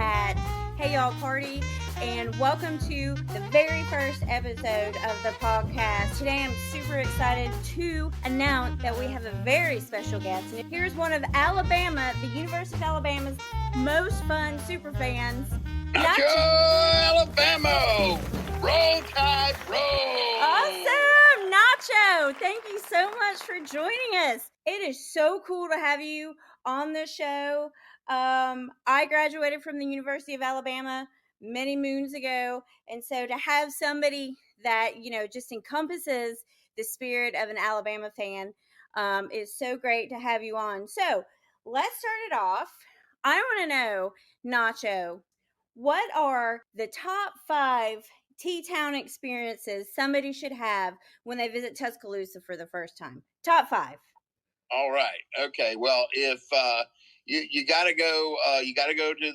at Hey Y'all Party, and welcome to the very first episode of the podcast. Today I'm super excited to announce that we have a very special guest. And here's one of Alabama, the University of Alabama's most fun super fans, Nacho Alabamo! Roll Tide, roll! Awesome! Nacho, thank you so much for joining us. It is so cool to have you on the show. I graduated from the University of Alabama many moons ago, and so to have somebody that, just encompasses the spirit of an Alabama fan is so great to have you on. So let's start it off. I want to know, Nacho, what are the top 5 T-Town experiences somebody should have when they visit Tuscaloosa for the first time? Top 5. All right. Okay. Well, if you got to go, you got to go to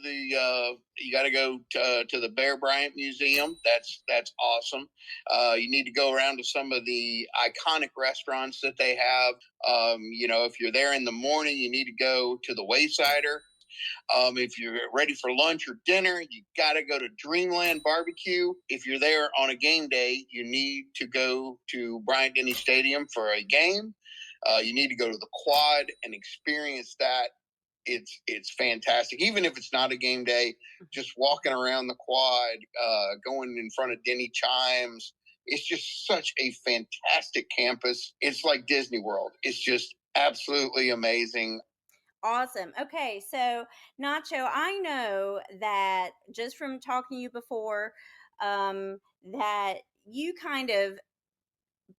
the Bear Bryant Museum. That's awesome. You need to go around to some of the iconic restaurants that they have. If you're there in the morning, you need to go to the Waysider. If you're ready for lunch or dinner, you got to go to Dreamland Barbecue. If you're there on a game day, you need to go to Bryant-Denny Stadium for a game. You need to go to the Quad and experience that. It's fantastic. Even if it's not a game day, just walking around the Quad, going in front of Denny Chimes. It's just such a fantastic campus. It's like Disney World. It's just absolutely amazing. Awesome. Okay, so Nacho, I know that just from talking to you before, that you kind of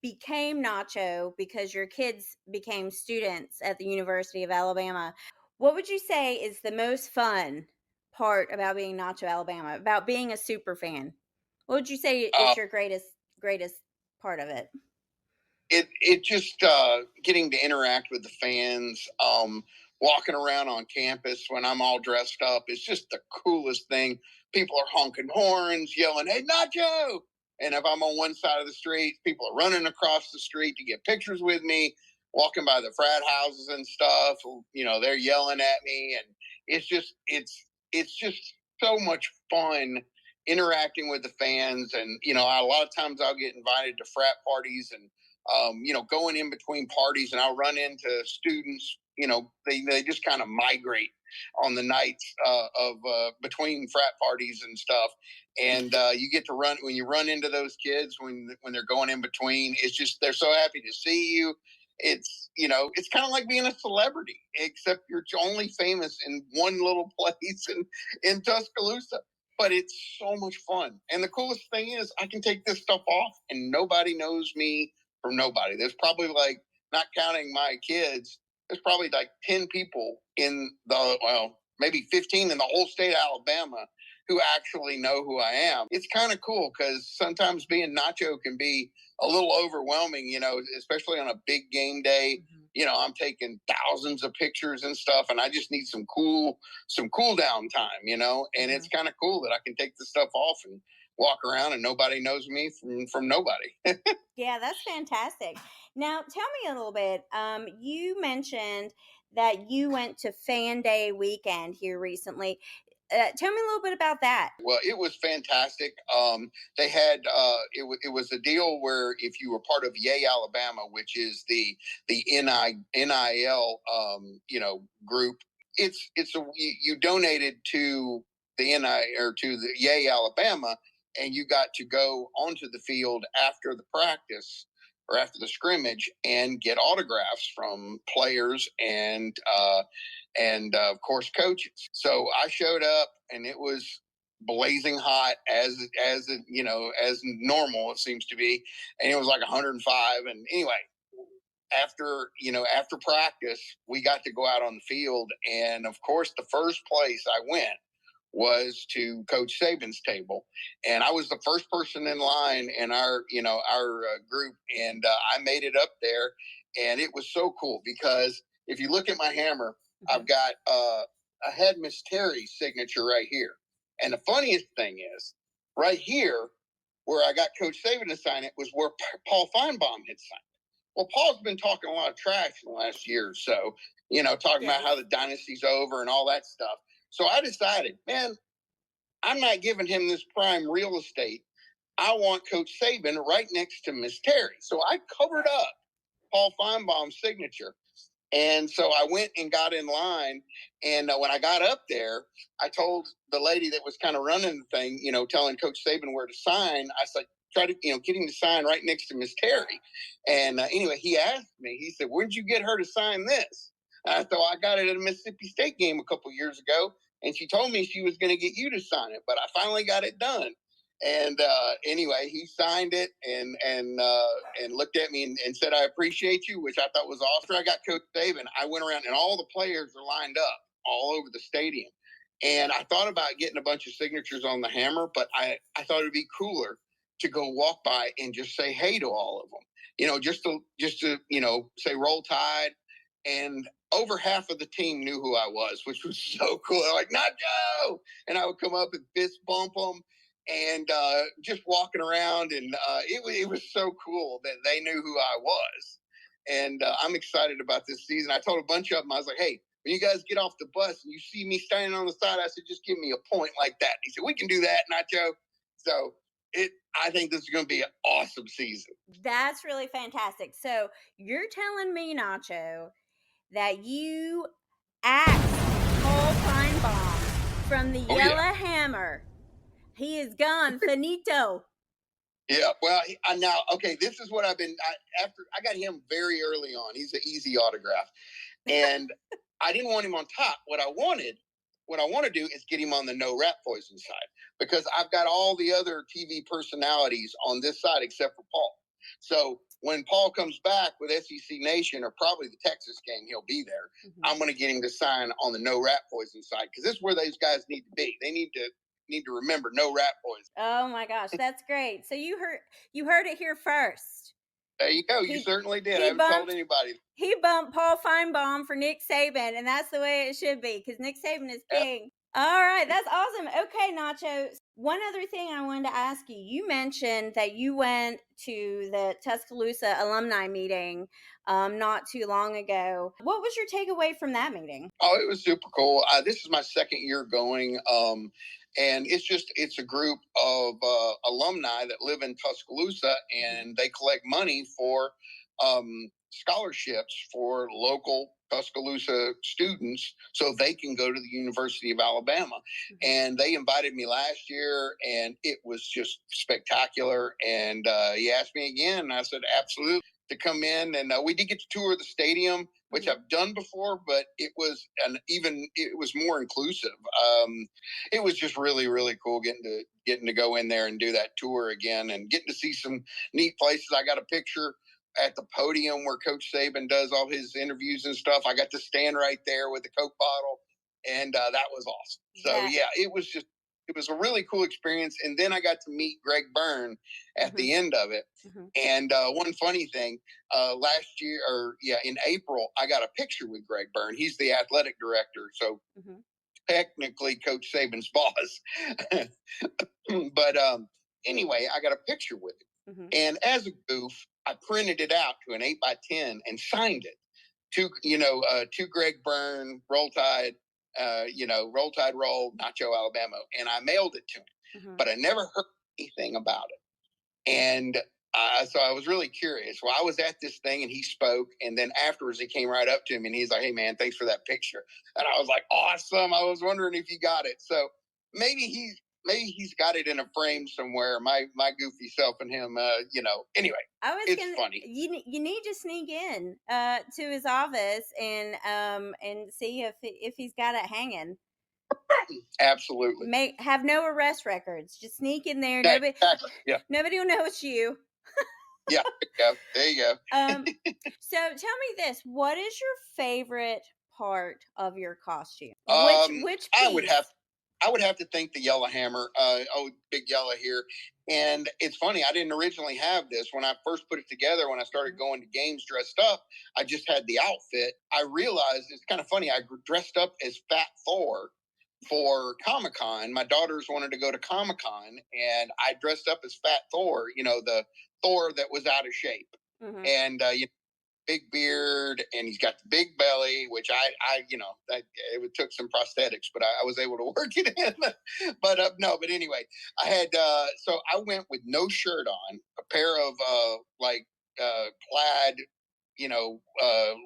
became Nacho because your kids became students at the University of Alabama. What would you say is the most fun part about being Nacho Alabama, about being a super fan? What would you say is your greatest part of it? It just getting to interact with the fans, walking around on campus when I'm all dressed up. It's just the coolest thing. People are honking horns, yelling, "Hey, Nacho!" And if I'm on one side of the street, people are running across the street to get pictures with me, walking by the frat houses and stuff. They're yelling at me, and it's just so much fun interacting with the fans. And a lot of times I'll get invited to frat parties and going in between parties, and I'll run into students. They just kind of migrate on the nights of between frat parties and stuff. And you get to run when you run into those kids when they're going in between. It's just they're so happy to see you. It's kind of like being a celebrity, except you're only famous in one little place in Tuscaloosa. But it's so much fun. And the coolest thing is I can take this stuff off and nobody knows me from nobody. There's probably, like, not counting my kids, there's probably like 10 people maybe 15 in the whole state of Alabama who actually know who I am. It's kind of cool because sometimes being Nacho can be a little overwhelming, especially on a big game day. I'm taking thousands of pictures and stuff, and I just need some cool down time, and it's kind of cool that I can take the stuff off and walk around and nobody knows me from nobody. Yeah, that's fantastic. Now, tell me a little bit. You mentioned that you went to Fan Day weekend here recently. Tell me a little bit about that. Well, it was fantastic. They had it was a deal where if you were part of Yay Alabama, which is the NIL group, you donated to the to the Yay Alabama, and you got to go onto the field after the practice or after the scrimmage and get autographs from players and of course coaches. So I showed up, and it was blazing hot as normal it seems to be, and it was like 105. And anyway, after practice, we got to go out on the field, and of course the first place I went was to Coach Saban's table, and I was the first person in line in our group, and I made it up there, and it was so cool because if you look at my hammer, I've got a head Miss Terry's signature right here, and the funniest thing is, right here where I got Coach Saban to sign it was where Paul Finebaum had signed it. Well, Paul's been talking a lot of trash in the last year or so, talking about how the dynasty's over and all that stuff. So I decided, man, I'm not giving him this prime real estate. I want Coach Saban right next to Miss Terry. So I covered up Paul Finebaum's signature. And so I went and got in line. And when I got up there, I told the lady that was kind of running the thing, telling Coach Saban where to sign. I said, try to, get him to sign right next to Miss Terry. And anyway, he asked me, he said, where'd you get her to sign this? And I thought, I got it at a Mississippi State game a couple years ago. And she told me she was going to get you to sign it, but I finally got it done. And anyway, he signed it and looked at me and said, "I appreciate you," which I thought was awesome. After I got Coach Saban, I went around and all the players are lined up all over the stadium. And I thought about getting a bunch of signatures on the hammer, but I thought it'd be cooler to go walk by and just say hey to all of them. Just to say roll tide. And over half of the team knew who I was, which was so cool. They're like, Nacho! And I would come up and fist bump them and just walking around. And it was so cool that they knew who I was. And I'm excited about this season. I told a bunch of them, I was like, hey, when you guys get off the bus and you see me standing on the side, I said, just give me a point like that. He said, we can do that, Nacho. So I think this is going to be an awesome season. That's really fantastic. So you're telling me, Nacho, that you axed Paul Finebaum from the Yellow Hammer. He is gone, finito. Yeah, well, now, okay, this is what after I got him very early on. He's an easy autograph. And I didn't want him on top. What I want to do is get him on the no rat poison side because I've got all the other TV personalities on this side except for Paul. So when Paul comes back with SEC Nation or probably the Texas game, he'll be there. Mm-hmm. I'm going to get him to sign on the no rat poison side because this is where those guys need to be. They need to remember no rat poison. Oh my gosh, that's great. So you heard it here first. There you go. You certainly did. I haven't told anybody. He bumped Paul Finebaum for Nick Saban, and that's the way it should be because Nick Saban is king. Yep. All right, that's awesome. Okay, Nacho. One other thing I wanted to ask you. You mentioned that you went to the Tuscaloosa alumni meeting not too long ago. What was your takeaway from that meeting? Oh, it was super cool. This is my second year going. And it's a group of alumni that live in Tuscaloosa, and they collect money for scholarships for local Tuscaloosa students so they can go to the University of Alabama. Mm-hmm. And they invited me last year, and it was just spectacular. And he asked me again, and I said, absolutely, to come in. And we did get to tour the stadium, which I've done before, but it was more inclusive. It was just really, really cool getting to go in there and do that tour again and getting to see some neat places. I got a picture at the podium where Coach Saban does all his interviews and stuff. I got to stand right there with the Coke bottle, and that was awesome. So yeah, it was a really cool experience. And then I got to meet Greg Byrne at the end of it. Mm-hmm. And one funny thing, last year, in April, I got a picture with Greg Byrne. He's the athletic director, so technically Coach Saban's boss. But anyway, I got a picture with him. Mm-hmm. And as a goof, I printed it out to an 8x10 and signed it to Greg Byrne, Roll Tide, Roll Tide Roll, Nacho Alabamo. And I mailed it to him. Mm-hmm. But I never heard anything about it. And so I was really curious. Well, I was at this thing and he spoke. And then afterwards, he came right up to me and he's like, hey, man, thanks for that picture. And I was like, awesome. I was wondering if you got it. So maybe he's got it in a frame somewhere. My goofy self and him, Anyway, it's funny. You need to sneak in to his office and see if he's got it hanging. Absolutely. Have no arrest records. Just sneak in there. Exactly. Yeah. Nobody will know it's you. Yeah. There you go. So tell me this: what is your favorite part of your costume? Which piece? I would have to think the Yellow Hammer. Big Yellow here. And it's funny, I didn't originally have this. When I first put it together, when I started going to games dressed up, I just had the outfit. I realized it's kind of funny. I dressed up as Fat Thor for Comic-Con. My daughters wanted to go to Comic-Con, and I dressed up as Fat Thor, the Thor that was out of shape. Mm-hmm. And, big beard, and he's got the big belly, which it took some prosthetics, but I was able to work it in. But no, but anyway, I had so I went with no shirt on, a pair of plaid,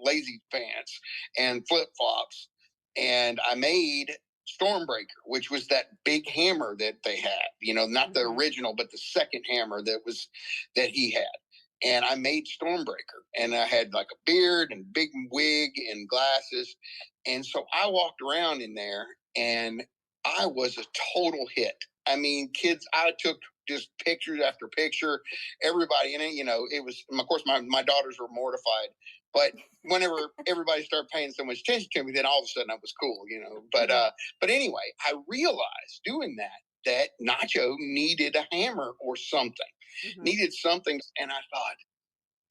lazy pants and flip flops, and I made Stormbreaker, which was that big hammer that they had, not the original, but the second hammer that he had. And I made Stormbreaker, and I had like a beard and big wig and glasses. And so I walked around in there, and I was a total hit. I mean, kids, I took just pictures after picture, everybody in it, it was, of course, my daughters were mortified, but whenever everybody started paying so much attention to me, then all of a sudden I was cool, but anyway, I realized doing that Nacho needed a hammer or something, needed something. And I thought,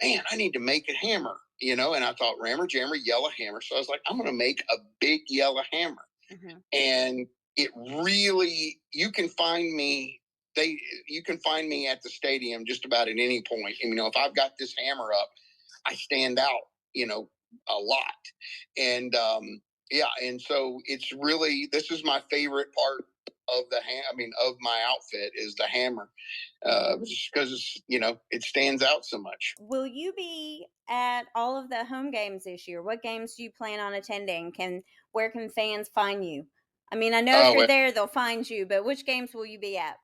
man, I need to make a hammer, and I thought rammer, jammer, yellow hammer. So I was like, I'm going to make a big yellow hammer. And it really, you can find me at the stadium just about at any point. And, if I've got this hammer up, I stand out, a lot. And and so it's really, this is my favorite part of of my outfit is the hammer, just because it stands out so much. Will you be at all of the home games this year? What games do you plan on attending? Where can fans find you? I mean, I know if you're there, they'll find you, but which games will you be at?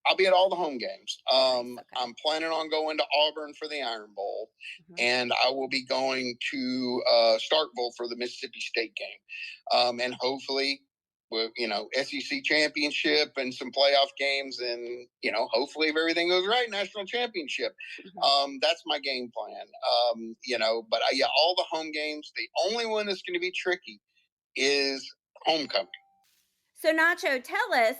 I'll be at all the home games. Nice, okay. I'm planning on going to Auburn for the Iron Bowl, and I will be going to Starkville for the Mississippi State game, and hopefully, SEC championship and some playoff games, and hopefully, if everything goes right, national championship. That's my game plan. But all the home games. The only one that's going to be tricky is homecoming. So Nacho, tell us,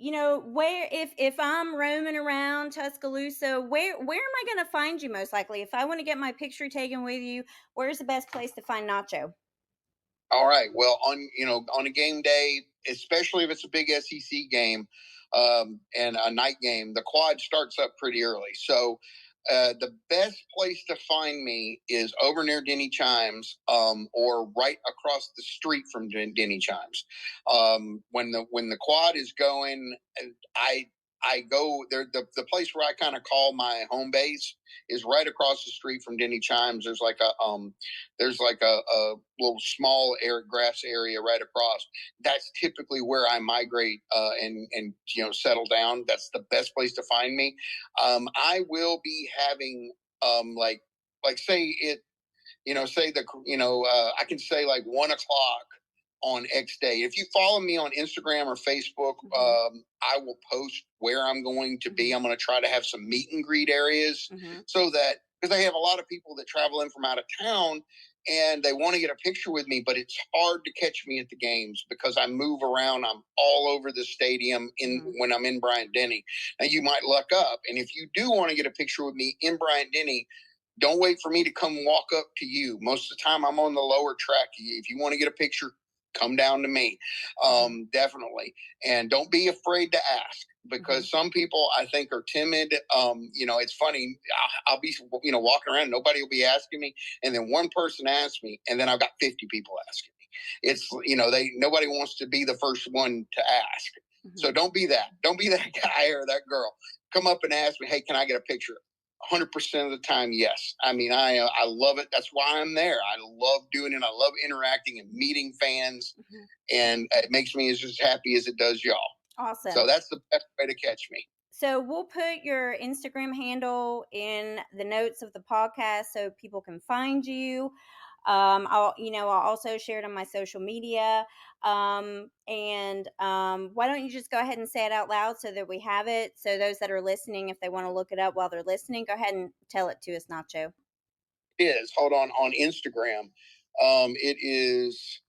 where if I'm roaming around Tuscaloosa, where am I going to find you most likely? If I want to get my picture taken with you, where's the best place to find Nacho? All right. Well, on a game day, especially if it's a big SEC game, and a night game, the quad starts up pretty early. So the best place to find me is over near Denny Chimes, or right across the street from Denny Chimes. When the quad is going, I go there. The place where I kind of call my home base is right across the street from Denny Chimes. There's like a little small grass area right across. That's typically where I migrate, and settle down. That's the best place to find me. I will be having say it, say I can say like 1 o'clock on X day. If you follow me on Instagram or Facebook, I will post where I'm going to be. I'm going to try to have some meet and greet areas, so that, because I have a lot of people that travel in from out of town and they want to get a picture with me, but it's hard to catch me at the games because I move around. I'm all over the stadium when I'm in Bryant-Denny. Now you might luck up, and if you do want to get a picture with me in Bryant-Denny, don't wait for me to come walk up to you. Most of the time I'm on the lower track. If you want to get a picture, come down to me. Definitely. And don't be afraid to ask, because some people I think are timid. It's funny. I'll be, walking around, nobody will be asking me. And then one person asks me, and then I've got 50 people asking me. It's, nobody wants to be the first one to ask. So don't be that. Don't be that guy or that girl. Come up and ask me, hey, can I get a picture? 100% of the time, yes. I mean, I love it. That's why I'm there. I love doing it. I love interacting and meeting fans, and it makes me as happy as it does y'all. Awesome. So that's the best way to catch me. So we'll put your Instagram handle in the notes of the podcast so people can find you. I'll also share it on my social media. Why don't you just go ahead and say it out loud so that we have it? So those that are listening, if they want to look it up while they're listening, go ahead and tell it to us, Nacho. It is. Hold on Instagram. It is,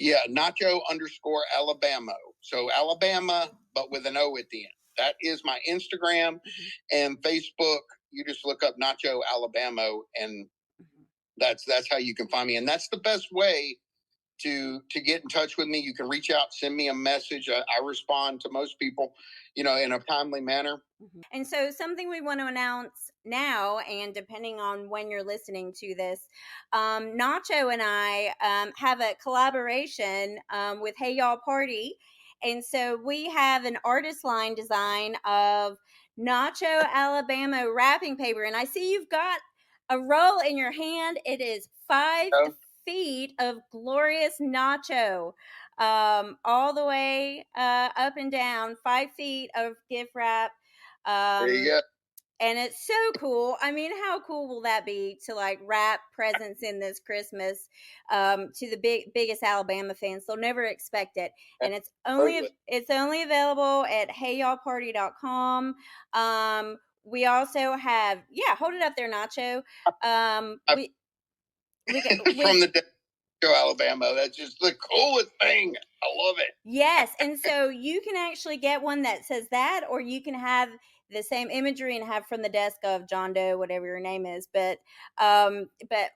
Nacho_Alabamo. So Alabama, but with an O at the end. That is my Instagram. And Facebook. You just look up Nacho Alabamo, and that's how you can find me. And that's the best way to get in touch with me. You can reach out, send me a message. I respond to most people, in a timely manner. And so, something we want to announce now, and depending on when you're listening to this, Nacho and I have a collaboration with Hey Y'all Party. And so, we have an artist line design of Nacho Alabamo wrapping paper. And I see you've got a roll in your hand. It is 5 feet of glorious Nacho, all the way up and down, 5 feet of gift wrap. There you go. And it's so cool. I mean, how cool will that be to like wrap presents in this Christmas to the biggest Alabama fans? They'll never expect it. And it's only available at heyyallparty.com. We also have, hold it up there, Nacho. We from the Nacho Alabama. That's just the coolest thing. I love it. Yes, and so you can actually get one that says that, or you can have the same imagery and have from the desk of John Doe, whatever your name is. But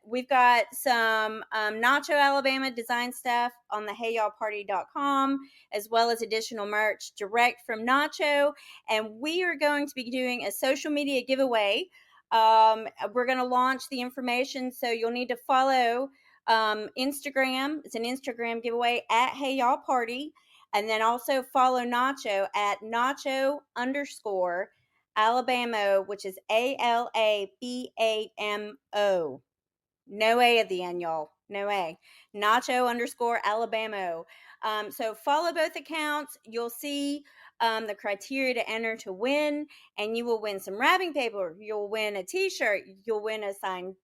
we've got some Nacho Alabama design stuff on the heyyallparty.com, as well as additional merch direct from Nacho. And we are going to be doing a social media giveaway. We're going to launch the information, so you'll need to follow Instagram. It's an Instagram giveaway at Hey Y'all Party. And then also follow Nacho at Nacho_Alabamo, which is ALABAMO. No A at the end, y'all. No A. Nacho_Alabamo. So follow both accounts. You'll see the criteria to enter to win, and you will win some wrapping paper. You'll win a T-shirt. You'll win a signed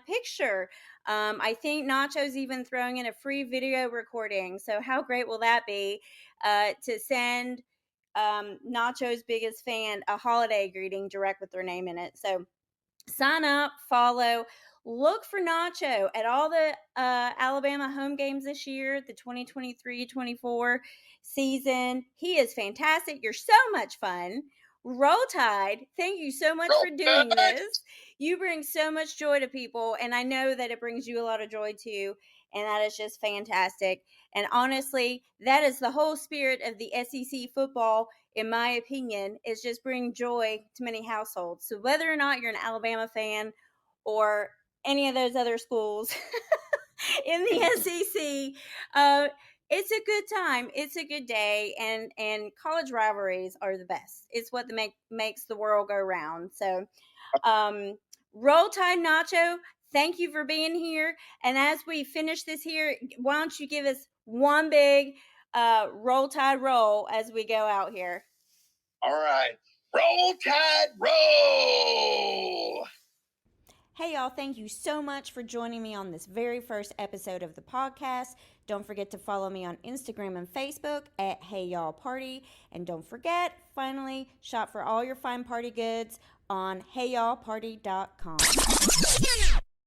picture. I think Nacho's even throwing in a free video recording. So how great will that be to send Nacho's biggest fan a holiday greeting direct with their name in it? So sign up, follow, look for Nacho at all the Alabama home games this year, the 2023-24 season. He is fantastic. You're so much fun. Roll Tide, thank you so much for doing this. You bring so much joy to people, and I know that it brings you a lot of joy too, and that is just fantastic. And honestly, that is the whole spirit of the SEC football, in my opinion, is just bring joy to many households. So whether or not you're an Alabama fan or any of those other schools in the SEC, it's a good time. It's a good day, and college rivalries are the best. It's what makes the world go round. So, Roll Tide, Nacho. Thank you for being here. And as we finish this here, why don't you give us one big Roll Tide roll as we go out here? All right. Roll Tide, roll! Hey, y'all, thank you so much for joining me on this very first episode of the podcast. Don't forget to follow me on Instagram and Facebook at Hey Y'all Party. And don't forget, finally, shop for all your fine party goods on heyyallparty.com.